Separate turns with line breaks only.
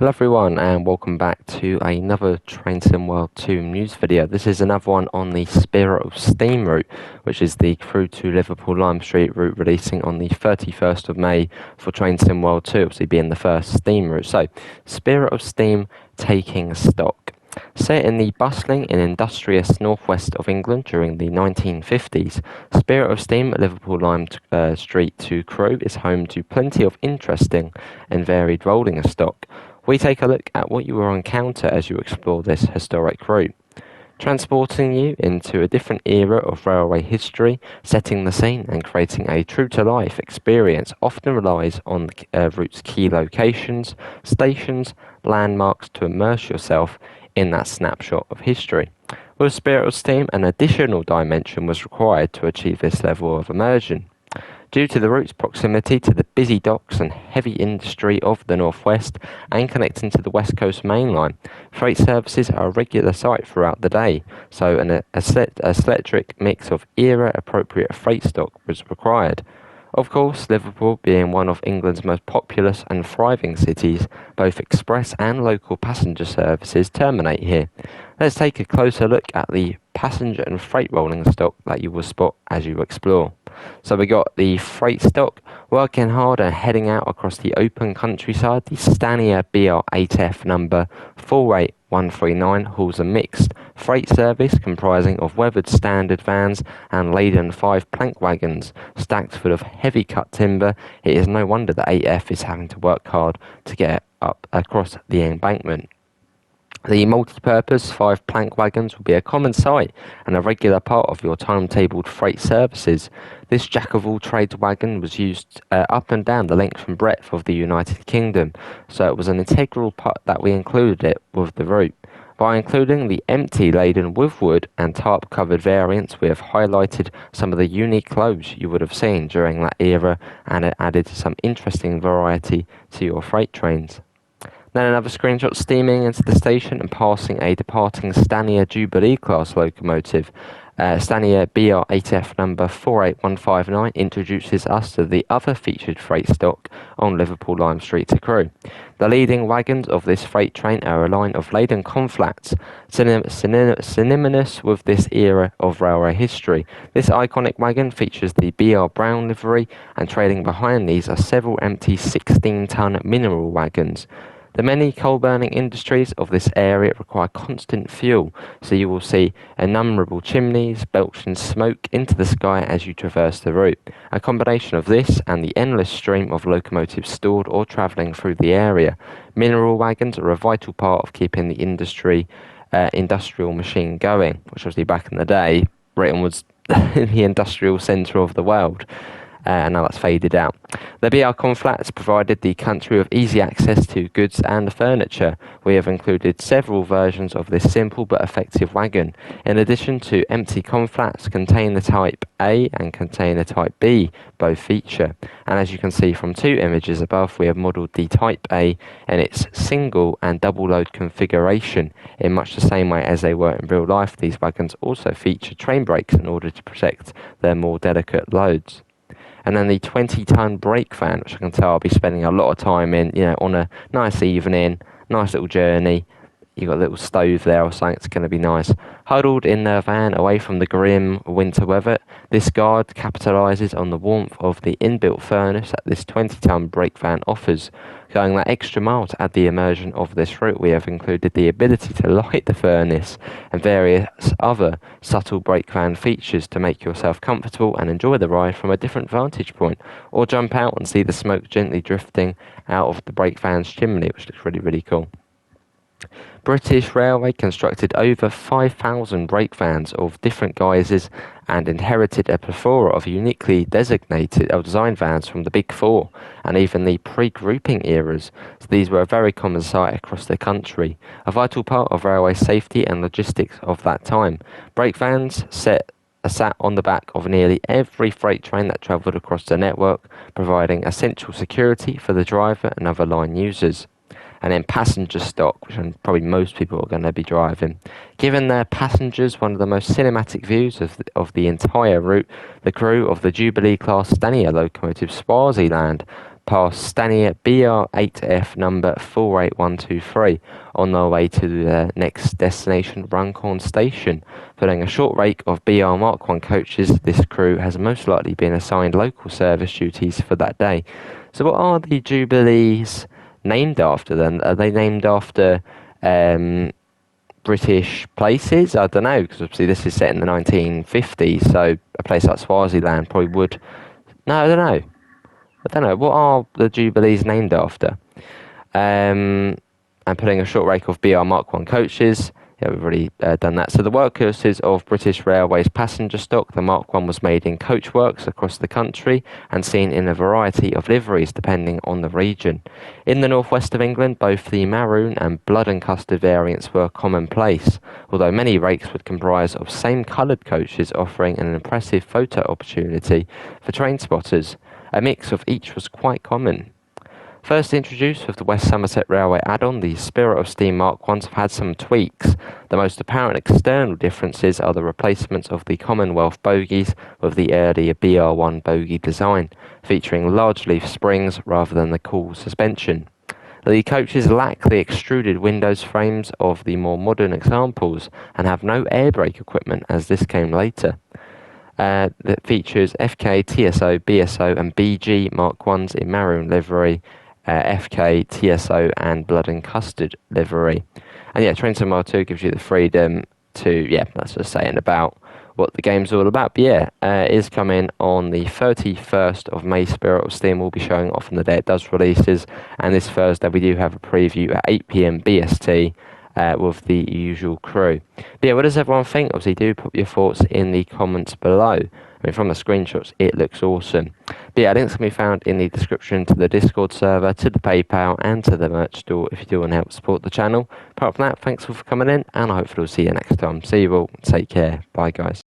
Hello everyone and welcome back to another Train Sim World 2 news video. This is another one on the Spirit of Steam route, which is the Crewe to Liverpool Lime Street route releasing on the 31st of May for Train Sim World 2, obviously being the first Steam route. So, Spirit of Steam taking stock. Set in the bustling and industrious northwest of England during the 1950s, Spirit of Steam at Liverpool Lime Street to Crewe is home to plenty of interesting and varied rolling stock. We take a look at what you will encounter as you explore this historic route, transporting you into a different era of railway history. Setting the scene and creating a true-to-life experience often relies on the route's key locations, stations, landmarks to immerse yourself in that snapshot of history. With Spirit of Steam, an additional dimension was required to achieve this level of immersion. Due to the route's proximity to the busy docks and heavy industry of the northwest and connecting to the West Coast Main Line, freight services are a regular sight throughout the day, so an eclectic mix of era-appropriate freight stock was required. Of course, Liverpool being one of England's most populous and thriving cities, both express and local passenger services terminate here. Let's take a closer look at the passenger and freight rolling stock that you will spot as you explore. So we got the freight stock working hard and heading out across the open countryside. The Stania BR8F number 48139 hauls a mixed freight service comprising of weathered standard vans and laden 5 plank wagons stacked full of heavy cut timber. It is no wonder that 8F is having to work hard to get up across the embankment. The multi-purpose 5 plank wagons will be a common sight and a regular part of your timetabled freight services. This jack-of-all-trades wagon was used up and down the length and breadth of the United Kingdom, so it was an integral part that we included it with the route. By including the empty laden with wood and tarp-covered variants, we have highlighted some of the unique loads you would have seen during that era and it added some interesting variety to your freight trains. Then another screenshot steaming into the station and passing a departing Stania Jubilee class locomotive. Stania BR8F number 48159 introduces us to the other featured freight stock on Liverpool Lime Street to Crewe. The leading wagons of this freight train are a line of laden conflats, synonymous with this era of railway history. This iconic wagon features the BR Brown livery, and trailing behind these are several empty 16-ton mineral wagons. The many coal-burning industries of this area require constant fuel, so you will see innumerable chimneys belching smoke into the sky as you traverse the route. A combination of this and the endless stream of locomotives stored or travelling through the area. Mineral wagons are a vital part of keeping the industrial machine going, which obviously back in the day, Britain was the industrial centre of the world. And now that's faded out. The BR Conflats provided the country with easy access to goods and furniture. We have included several versions of this simple but effective wagon. In addition to empty conflats, container type A and container type B both feature. And as you can see from 2 images above, we have modelled the type A in its single and double load configuration. In much the same way as they were in real life, these wagons also feature train brakes in order to protect their more delicate loads. And then the 20-ton brake van, which I can tell I'll be spending a lot of time in, on a nice evening, nice little journey. You've got a little stove there or something, it's going to be nice. Huddled in their van away from the grim winter weather, this guard capitalises on the warmth of the inbuilt furnace that this 20-ton brake van offers. Going that extra mile to add the immersion of this route, we have included the ability to light the furnace and various other subtle brake van features to make yourself comfortable and enjoy the ride from a different vantage point, or jump out and see the smoke gently drifting out of the brake van's chimney, which looks really, really cool. British Railway constructed over 5,000 brake vans of different guises and inherited a plethora of uniquely designated or designed vans from the Big Four and even the pre-grouping eras. So these were a very common sight across the country, a vital part of railway safety and logistics of that time. Brake vans sat on the back of nearly every freight train that travelled across the network, providing essential security for the driver and other line users. And then passenger stock, which probably most people are going to be driving. Giving their passengers one of the most cinematic views of the entire route, the crew of the Jubilee class Stania locomotive Swaziland past Stanier BR8F number 48123 on their way to the next destination, Runcorn Station. Following a short rake of BR Mark 1 coaches, this crew has most likely been assigned local service duties for that day. So what are the Jubilees named after then? Are they named after British places? I don't know, because obviously this is set in the 1950s, so a place like Swaziland probably would... No, I don't know. What are the Jubilees named after? And putting a short rake of BR Mark 1 coaches. Yeah, we've already done that. So the workhorses of British Railways passenger stock, the Mark 1 was made in coach works across the country and seen in a variety of liveries depending on the region. In the northwest of England, both the maroon and blood and custard variants were commonplace, although many rakes would comprise of same-coloured coaches offering an impressive photo opportunity for train spotters. A mix of each was quite common. First introduced with the West Somerset Railway add-on, the Spirit of Steam Mark 1s have had some tweaks. The most apparent external differences are the replacements of the Commonwealth bogies with the earlier BR1 bogie design, featuring large leaf springs rather than the cool suspension. The coaches lack the extruded windows frames of the more modern examples and have no air brake equipment, as this came later. That features FK, TSO, BSO and BG Mark 1s in maroon livery, FK, TSO and blood and custard livery. And yeah, Train Sim World 2 gives you the freedom to, that's just saying about what the game's all about. But yeah, it is coming on the 31st of May. Spirit of Steam will be showing off on the day it does releases. And this Thursday we do have a preview at 8 PM BST. With the usual crew. But yeah, what does everyone think? Obviously, do put your thoughts in the comments below. I mean, from the screenshots, it looks awesome. But yeah, links can be found in the description to the Discord server, to the PayPal, and to the merch store if you do want to help support the channel. Apart from that, thanks all for coming in, and I hopefully will see you next time. See you all. Take care. Bye, guys.